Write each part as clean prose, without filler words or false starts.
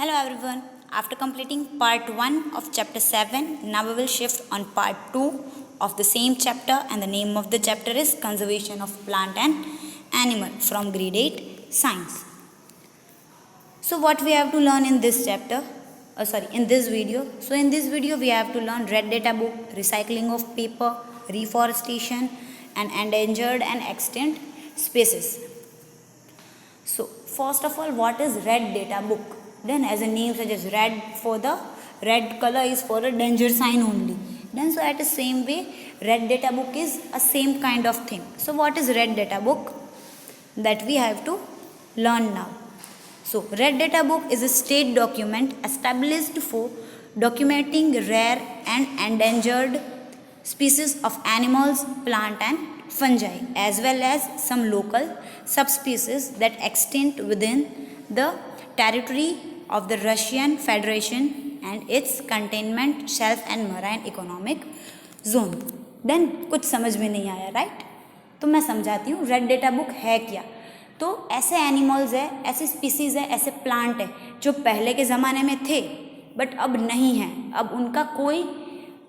Hello everyone. After completing part 1 of chapter 7, now we will shift on part 2 of the same chapter, and the name of the chapter is Conservation of Plant and Animal from grade 8 Science. So what we have to learn in this chapter? In this video. So in this video we have to learn red data book, recycling of paper, reforestation and endangered and extinct species. So first of all, what is red data book? Then as a name suggests, red for the red color is for a danger sign only. Then so at the same way, red data book is a same kind of thing. So what is red data book? That we have to learn now. So red data book is a state document established for documenting rare and endangered species of animals, plant and fungi, as well as some local subspecies that extinct within the territory of the Russian Federation and its containment shelf and marine economic zone. Then कुछ समझ में नहीं आया, right? तो मैं समझाती हूँ red data book है क्या. तो ऐसे एनिमल्स है, ऐसे स्पीसीज है, ऐसे प्लांट है जो पहले के ज़माने में थे बट अब नहीं है, अब उनका कोई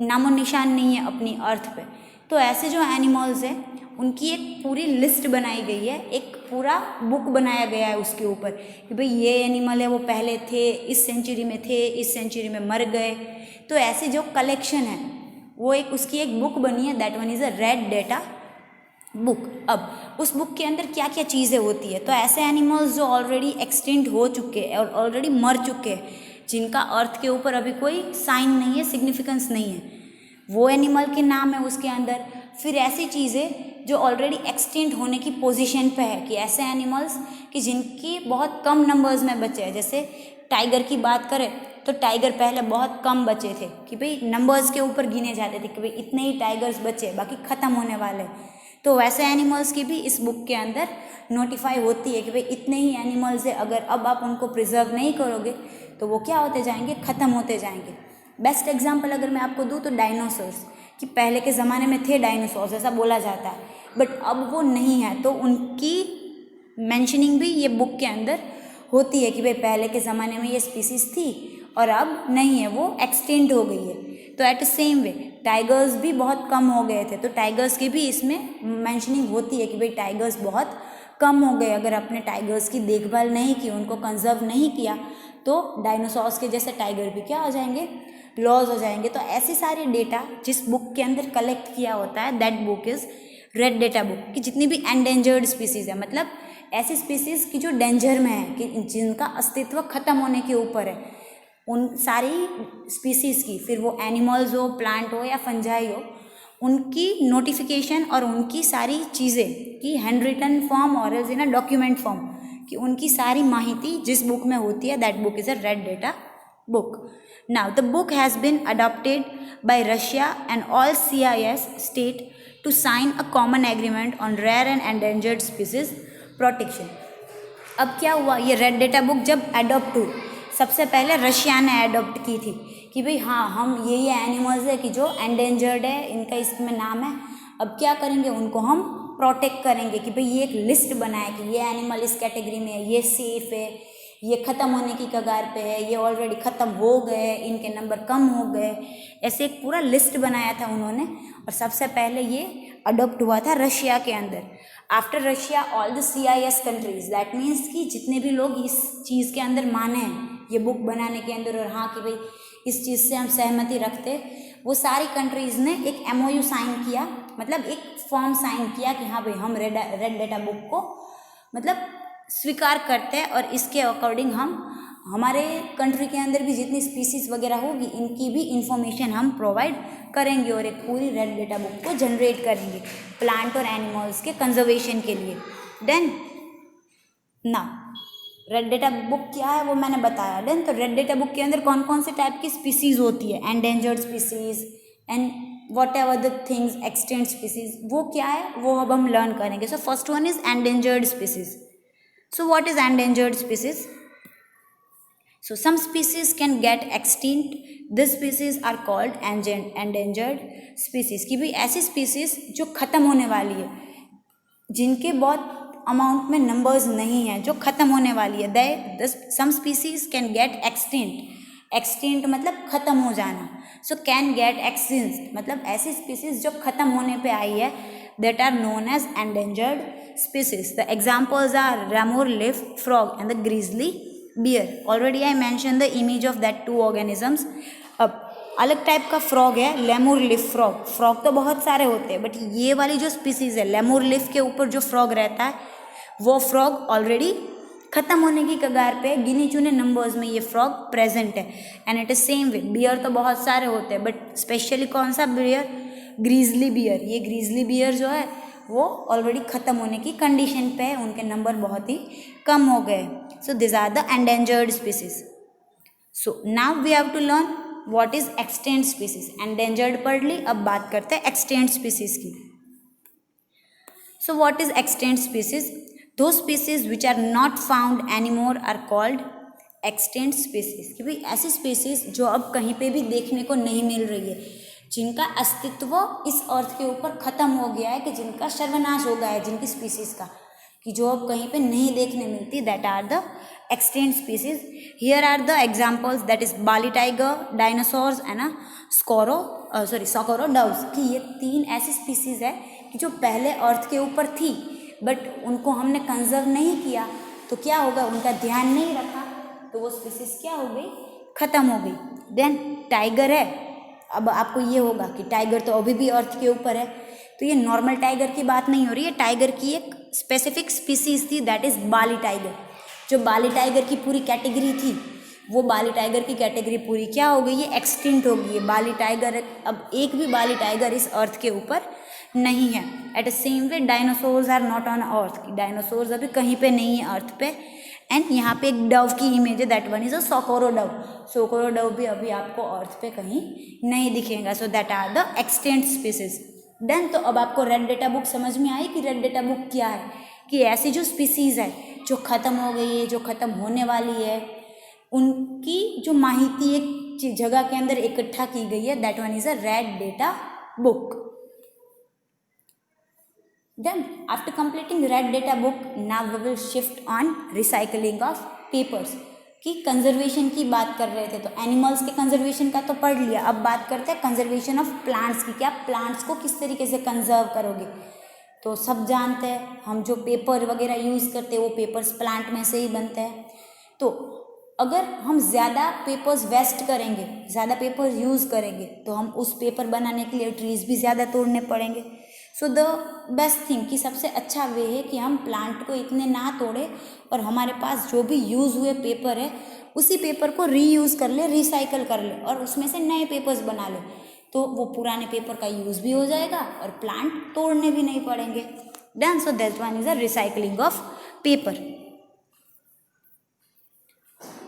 नामो निशान नहीं है अपनी अर्थ पे. तो ऐसे जो एनिमल्स है उनकी एक पूरी लिस्ट बनाई गई है, एक पूरा बुक बनाया गया है उसके ऊपर कि भाई ये एनिमल है वो पहले थे, इस सेंचुरी में थे, इस सेंचुरी में मर गए. तो ऐसे जो कलेक्शन है वो एक उसकी एक बुक बनी है, that one is a red data book. अब उस बुक के अंदर क्या क्या चीज़ें होती है, तो ऐसे एनिमल्स जो ऑलरेडी एक्सटिंक्ट हो चुके हैं और ऑलरेडी मर चुके हैं, जिनका अर्थ के ऊपर अभी कोई साइन नहीं है, सिग्निफिकेंस नहीं है, वो एनिमल के नाम है उसके अंदर. फिर ऐसी चीज़ें जो ऑलरेडी एक्सटिंक्ट होने की पोजीशन पे है, कि ऐसे एनिमल्स कि जिनकी बहुत कम नंबर्स में बचे हैं. जैसे टाइगर की बात करें तो टाइगर पहले बहुत कम बचे थे, कि भाई नंबर्स के ऊपर गिने जाते थे कि भाई इतने ही टाइगर्स बचे, बाकी ख़त्म होने वाले. तो वैसे एनिमल्स की भी इस बुक के अंदर नोटिफाई होती है कि भाई इतने ही एनिमल्स है, अगर अब आप उनको प्रिजर्व नहीं करोगे तो वो क्या होते जाएंगे, ख़त्म होते जाएंगे. बेस्ट एग्जांपल अगर मैं आपको दूँ तो डायनासोर्स, कि पहले के ज़माने में थे डायनासोर्स ऐसा बोला जाता है, बट अब वो नहीं है. तो उनकी मेंशनिंग भी ये बुक के अंदर होती है कि भाई पहले के ज़माने में ये स्पीसीज़ थी और अब नहीं है, वो एक्सटिंक्ट हो गई है. तो eight the same way tigers भी बहुत कम हो गए थे, तो टाइगर्स की भी इसमें मेंशनिंग होती है कि भाई टाइगर्स बहुत कम हो गए. अगर आपने टाइगर्स की देखभाल नहीं की, उनको कंजर्व नहीं किया, तो डायनासोर्स के जैसे टाइगर भी क्या हो जाएंगे, लॉस हो जाएंगे. तो ऐसी सारी डेटा जिस बुक के अंदर कलेक्ट किया होता है, that book is red data book. कि जितनी भी एंडेंजर्ड स्पीसीज़ है, मतलब ऐसी स्पीसीज़ की जो डेंजर में है, कि जिनका अस्तित्व ख़त्म होने के ऊपर है, उन सारी स्पीसीज़ की, फिर वो एनिमल्स हो, प्लांट हो या फंजाई हो, उनकी नोटिफिकेशन और उनकी सारी चीज़ें की हैंड रिटन फॉर्म और else in a document form, कि उनकी सारी माहिती जिस बुक में होती है, that book is a red data book. Now the book has been adopted by Russia and all CIS state to sign a common agreement on rare and endangered species protection. अब क्या हुआ, ये red data book जब adopt हुई, सबसे पहले Russia ने adopt की थी कि भाई हाँ, हम ये एनिमल्स है कि जो एंडेंजर्ड है, इनका इसमें नाम है, अब क्या करेंगे, उनको हम प्रोटेक्ट करेंगे. कि भाई ये एक लिस्ट बनाए कि ये एनिमल इस कैटेगरी में है, ये सेफ है, ये ख़त्म होने की कगार पे है, ये ऑलरेडी ख़त्म हो गए, इनके नंबर कम हो गए. ऐसे एक पूरा लिस्ट बनाया था उन्होंने, और सबसे पहले ये अडॉप्ट हुआ था रशिया के अंदर. After Russia all the CIS countries, that means कि जितने भी लोग इस चीज़ के अंदर माने हैं ये बुक बनाने के अंदर, और हाँ कि भाई इस चीज़ से हम सहमति रखते, वो सारी कंट्रीज़ ने एक MOU साइन किया, मतलब एक फॉर्म साइन किया कि हाँ भाई हम रेड डेटा बुक को मतलब स्वीकार करते हैं, और इसके अकॉर्डिंग हम हमारे कंट्री के अंदर भी जितनी स्पीसीज़ वगैरह होगी, इनकी भी इंफॉर्मेशन हम प्रोवाइड करेंगे और एक पूरी रेड डेटा बुक को जनरेट करेंगे प्लांट और एनिमल्स के कंजर्वेशन के लिए. देन ना रेड डेटा बुक क्या है वो मैंने बताया. देन तो रेड डेटा बुक के अंदर कौन कौन से टाइप की स्पीसीज़ होती है, endangered species and what ever the things, extent species, वो क्या है वो अब हम लर्न करेंगे. So first one is endangered species. So what is endangered species? So some species can get extinct. These species are called endangered species. कि भाई ऐसी species जो ख़त्म होने वाली है, जिनके बहुत अमाउंट में नंबर्स नहीं है जो ख़त्म होने वाली है. They some species can get extinct. Extinct मतलब ख़त्म हो जाना. सो कैन गेट एक्सटिंक्ट मतलब ऐसी स्पीसीज जो ख़त्म होने पे आई है, that are known as endangered species. The examples are Ramur leaf frog and the grizzly bear. Already I mentioned the image of that two organisms. अब अलग टाइप का फ्रॉग है लेमूर लिफ फ्रॉग. फ्रॉग तो बहुत सारे होते हैं, बट ये वाली जो स्पीसीज है लेमूर लिफ के ऊपर जो फ्रॉग रहता है, वो फ्रॉग ऑलरेडी खत्म होने की कगार पे. गिने चुने नंबर्स में ये फ्रॉग प्रेजेंट है. And it is same way bear तो बहुत सारे होते हैं, बट स्पेशली कौन सा बियर? ग्रीजली बियर. ये ग्रीजली बियर जो है वो ऑलरेडी ख़त्म होने की कंडीशन पे है, उनके नंबर बहुत ही कम हो गए. So this are the endangered species. So now we have to learn what is extant species. Endangered पढ़ ली, अब बात करते हैं एक्सटेंट स्पीसीज की. So what is extant species? Those species which are not found anymore are called extant species. कि भाई ऐसी स्पीसीज जो अब कहीं पे भी देखने को नहीं मिल रही है, जिनका अस्तित्व इस अर्थ के ऊपर ख़त्म हो गया है, कि जिनका सर्वनाश हो गया है, जिनकी स्पीसीज का, कि जो अब कहीं पे नहीं देखने मिलती, that are the extant species. Here are the examples, that is Bali tiger, dinosaurs and सकोरोडव्स. कि ये तीन ऐसी स्पीसीज है कि जो पहले अर्थ के ऊपर थी, बट उनको हमने कंजर्व नहीं किया, तो क्या होगा, उनका ध्यान नहीं रखा, तो वो स्पीसीज क्या हो गई, ख़त्म हो गई. देन टाइगर है. अब आपको ये होगा कि टाइगर तो अभी भी अर्थ के ऊपर है, तो ये नॉर्मल टाइगर की बात नहीं हो रही है. टाइगर की एक स्पेसिफिक स्पीसीज थी, दैट इज़ बाली टाइगर. जो बाली टाइगर की पूरी कैटेगरी थी, वो बाली टाइगर की कैटेगरी पूरी क्या हो गई है, एक्सटिंक्ट हो गई है. बाली टाइगर, अब एक भी बाली टाइगर इस अर्थ के ऊपर नहीं है. At the same way dinosaurs are not on earth. Dinosaurs अभी कहीं पे नहीं है अर्थ पे. एंड यहाँ पे एक डव की इमेज है, that one is a socorro dove. Socorro dove भी अभी आपको अर्थ पे कहीं नहीं दिखेगा. So that are the extant species. Then तो अब आपको रेड डेटा बुक समझ में आई कि रेड डेटा बुक क्या है, कि ऐसी जो स्पीसीज है जो ख़त्म हो गई है, जो ख़त्म होने वाली है, उनकी जो माहिती एक जगह के अंदर इकट्ठा की गई है, that one is a red data book. Then after completing red data book, now we will shift on recycling of papers. कि कंजर्वेशन की बात कर रहे थे, तो एनिमल्स के कंजर्वेशन का तो पढ़ लिया. अब बात करते हैं कंजर्वेशन ऑफ प्लांट्स की. क्या प्लांट्स को किस तरीके से कंजर्व करोगे, तो सब जानते हैं, हम जो पेपर वगैरह यूज़ करते हैं वो पेपर्स प्लांट में से ही बनते हैं. तो अगर हम ज़्यादा पेपर्स वेस्ट करेंगे, ज़्यादा पेपर यूज़ करेंगे, तो हम उस पेपर बनाने के लिए ट्रीज़ भी ज़्यादा तोड़ने पड़ेंगे. सो द बेस्ट थिंग, कि सबसे अच्छा वे है कि हम प्लांट को इतने ना तोड़े, और हमारे पास जो भी यूज़ हुए पेपर है उसी पेपर को रीयूज़ कर ले, रिसाइकल कर ले, और उसमें से नए पेपर्स बना ले. तो वो पुराने पेपर का यूज़ भी हो जाएगा और प्लांट तोड़ने भी नहीं पड़ेंगे. Done. So that one is a recycling of paper.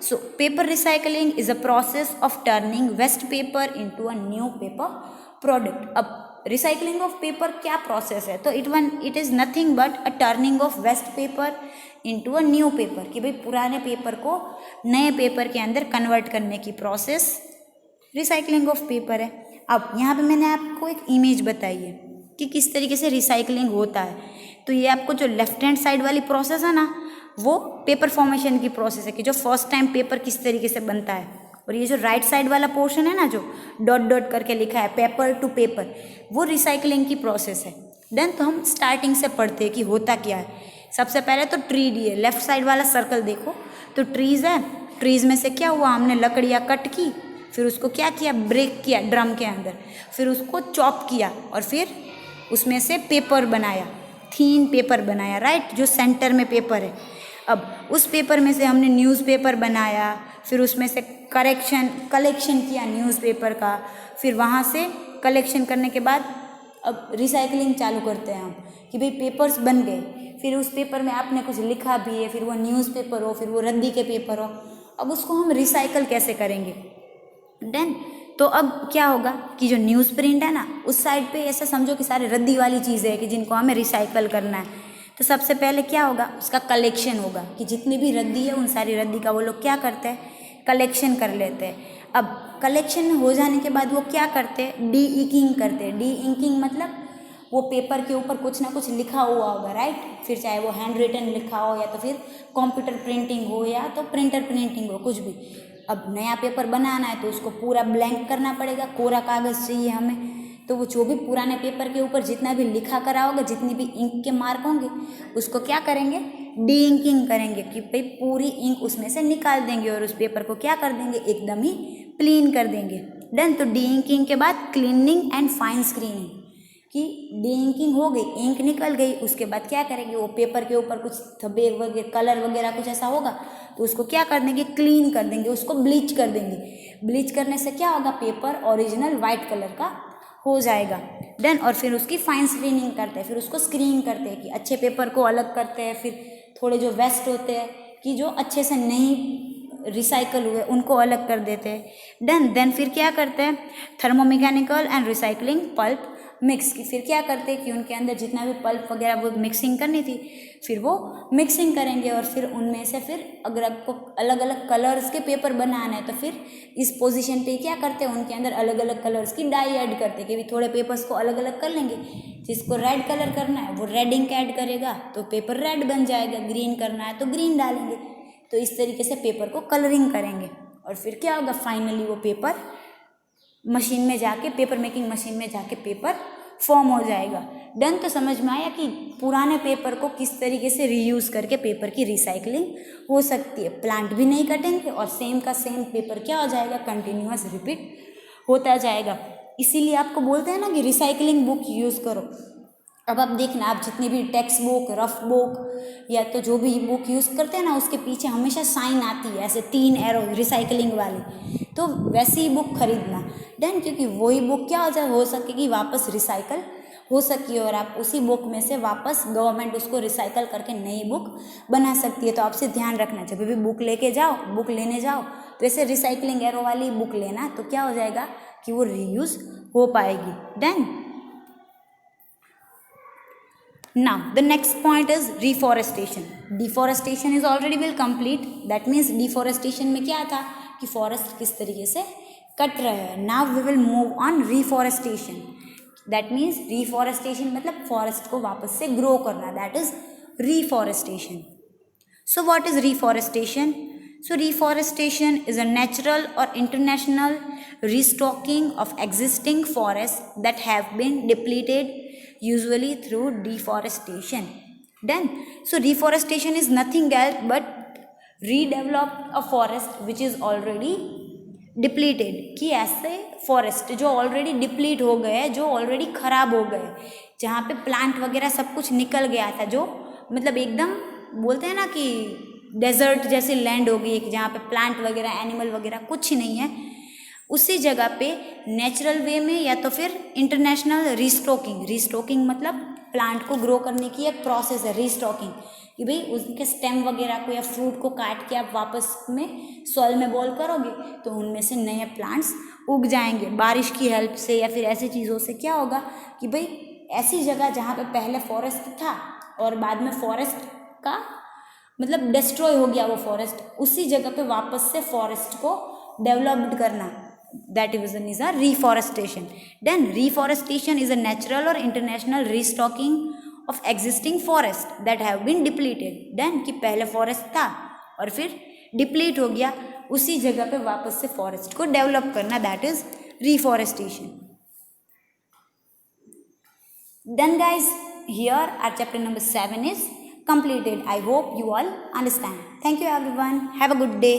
So paper recycling is a process of turning waste paper into a new paper product. अब रिसाइकलिंग ऑफ पेपर क्या प्रोसेस है, तो it is nothing but a turning of waste paper into a new paper. कि भाई पुराने paper को नए paper के अंदर कन्वर्ट करने की प्रोसेस रिसाइकलिंग ऑफ पेपर है. अब यहाँ पे मैंने आपको एक इमेज बताई है कि किस तरीके से रिसाइकलिंग होता है. तो ये आपको जो लेफ्ट हैंड साइड वाली प्रोसेस है ना, वो पेपर फॉर्मेशन की प्रोसेस है, कि जो फर्स्ट टाइम पेपर किस तरीके से बनता है. और ये जो राइट साइड वाला पोर्शन है ना, जो डॉट डॉट करके लिखा है पेपर टू पेपर, वो रिसाइकलिंग की प्रोसेस है. देन तो हम स्टार्टिंग से पढ़ते हैं कि होता क्या है. सबसे पहले तो ट्री डी है, लेफ्ट साइड वाला सर्कल देखो, तो ट्रीज़ है. ट्रीज़ में से क्या हुआ, हमने लकड़ियाँ कट की, फिर उसको क्या किया, ब्रेक किया ड्रम के अंदर, फिर उसको चॉप किया, और फिर उसमें से पेपर बनाया, थीन पेपर बनाया, राइट, जो सेंटर में पेपर है. अब उस पेपर में से हमने न्यूज़पेपर बनाया, फिर उसमें से कलेक्शन किया न्यूज़पेपर का, फिर वहाँ से कलेक्शन करने के बाद अब रिसाइकलिंग चालू करते हैं हम, कि भाई पेपर्स बन गए, फिर उस पेपर में आपने कुछ लिखा भी है, फिर वो न्यूज़पेपर हो, फिर वो रद्दी के पेपर हो. अब उसको हम रिसाइकल कैसे करेंगे. देन तो अब क्या होगा कि जो न्यूज़ प्रिंट है ना, उस साइड पे ऐसा समझो कि सारे रद्दी वाली चीज़ें हैं कि जिनको हमें रिसाइकल करना है. तो सबसे पहले क्या होगा, उसका कलेक्शन होगा, कि जितनी भी रद्दी है उन सारी रद्दी का वो लोग क्या करते हैं, कलेक्शन कर लेते हैं. अब कलेक्शन हो जाने के बाद वो क्या करते हैं, डी इंकिंग करते हैं. डी इंकिंग मतलब वो पेपर के ऊपर कुछ ना कुछ लिखा हुआ होगा, राइट। फिर चाहे वो हैंड रिटन लिखा हो या तो फिर कंप्यूटर प्रिंटिंग हो या तो प्रिंटर प्रिंटिंग हो, कुछ भी। अब नया पेपर बनाना है तो उसको पूरा ब्लैंक करना पड़ेगा, कोरा कागज़ चाहिए हमें। तो वो जो भी पुराने पेपर के ऊपर जितना भी लिखा करा होगा, जितनी भी इंक के मार्क होंगे, उसको क्या करेंगे, डी इंकिंग करेंगे कि भाई पूरी इंक उसमें से निकाल देंगे और उस पेपर को क्या कर देंगे, एकदम ही क्लीन कर देंगे। डन। तो डी इंकिंग के बाद क्लीनिंग एंड फाइन स्क्रीनिंग, कि डी इंकिंग हो गई, इंक निकल गई, उसके बाद क्या करेंगे, वो पेपर के ऊपर कुछ धब्बे वगैरह, कलर वगैरह कुछ ऐसा होगा तो उसको क्या कर देंगे, क्लीन कर देंगे, उसको ब्लीच कर देंगे। ब्लीच करने से क्या होगा, पेपर ओरिजिनल वाइट कलर का हो जाएगा। डन। और फिर उसकी फाइन स्क्रीनिंग करते हैं, फिर उसको स्क्रीन करते हैं कि अच्छे पेपर को अलग करते हैं, फिर थोड़े जो वेस्ट होते हैं कि जो अच्छे से नहीं रिसाइकल हुए उनको अलग कर देते हैं। डन। देन फिर क्या करते हैं, thermomechanical and recycling pulp mix की, फिर क्या करते हैं कि उनके अंदर जितना भी पल्प वगैरह वो मिक्सिंग करनी थी, फिर वो मिक्सिंग करेंगे और फिर उनमें से फिर अगर आपको अलग अलग कलर्स के पेपर बनाना है तो फिर इस पोजीशन पे क्या करते हैं, उनके अंदर अलग अलग कलर्स की डाई ऐड करते हैं कि भी थोड़े पेपर्स को अलग अलग कर लेंगे। जिसको रेड कलर करना है वो रेड इंक ऐड करेगा तो पेपर रेड बन जाएगा, ग्रीन करना है तो ग्रीन डालेंगे। तो इस तरीके से पेपर को कलरिंग करेंगे और फिर क्या होगा, फाइनली वो पेपर मशीन में जाके, पेपर मेकिंग मशीन में जाके पेपर फॉर्म हो जाएगा। डन। तो समझ में आया कि पुराने पेपर को किस तरीके से रीयूज़ करके पेपर की रिसाइकलिंग हो सकती है। प्लांट भी नहीं कटेंगे और सेम का सेम पेपर क्या हो जाएगा, कंटिन्यूअस रिपीट होता जाएगा। इसीलिए आपको बोलते हैं ना कि रिसाइकलिंग बुक यूज़ करो। अब आप देखना, आप जितनी भी टेक्स्ट बुक, रफ बुक या तो जो भी बुक यूज़ करते हैं ना, उसके पीछे हमेशा साइन आती है ऐसे 3 एरो रिसाइकलिंग वाली, तो वैसी ही बुक खरीदना। डन। क्योंकि वही बुक क्या हो सकेगी, वापस रिसाइकल हो सकी और आप उसी बुक में से वापस गवर्नमेंट उसको रिसाइकल करके नई बुक बना सकती है। तो आपसे ध्यान रखना, जब भी बुक लेने जाओ तो ऐसे रिसाइकलिंग एरो वाली बुक लेना, तो क्या हो जाएगा कि वो रीयूज़ हो पाएगी। Done. Now the next point is reforestation. Deforestation is already will complete. That means deforestation में क्या था कि forest किस तरीके से कट रहे हैं। Now we will move on reforestation. That means reforestation मतलब forest को वापस से grow करना. That is reforestation. So what is reforestation? So reforestation is a natural or international restocking of existing forests that have been depleted, usually through deforestation. Done. So reforestation is nothing else but redevelop a forest which is already depleted, कि ऐसे forest जो already deplete हो गए, जो already ख़राब हो गए, जहाँ पे प्लांट वगैरह सब कुछ निकल गया था, जो मतलब एकदम बोलते हैं ना कि डेजर्ट जैसी लैंड हो गई, जहाँ पे प्लांट वगैरह, एनिमल वगैरह कुछ नहीं है, उसी जगह पे नेचुरल वे में या तो फिर इंटरनेशनल रीस्टॉकिंग मतलब प्लांट को ग्रो करने की एक प्रोसेस है रीस्टॉकिंग, कि भाई उसके स्टेम वगैरह को या फ्रूट को काट के आप वापस में सॉइल में बॉल करोगे तो उनमें से नए प्लांट्स उग जाएंगे बारिश की हेल्प से या फिर ऐसी चीज़ों से। क्या होगा कि भाई ऐसी जगह जहाँ पे पहले फॉरेस्ट था और बाद में फॉरेस्ट का मतलब डिस्ट्रॉय हो गया वो फॉरेस्ट, उसी जगह पे वापस से फॉरेस्ट को डेवलप्ड करना, that is a reforestation. Then reforestation is a natural or international restocking of existing forest that have been depleted. Then कि पहले फॉरेस्ट था और फिर डिप्लीट हो गया, उसी जगह पे वापस से फॉरेस्ट को डेवलप करना, that is reforestation. Then guys, here our chapter number 7 is completed. I hope you all understand. Thank you everyone. Have a good day.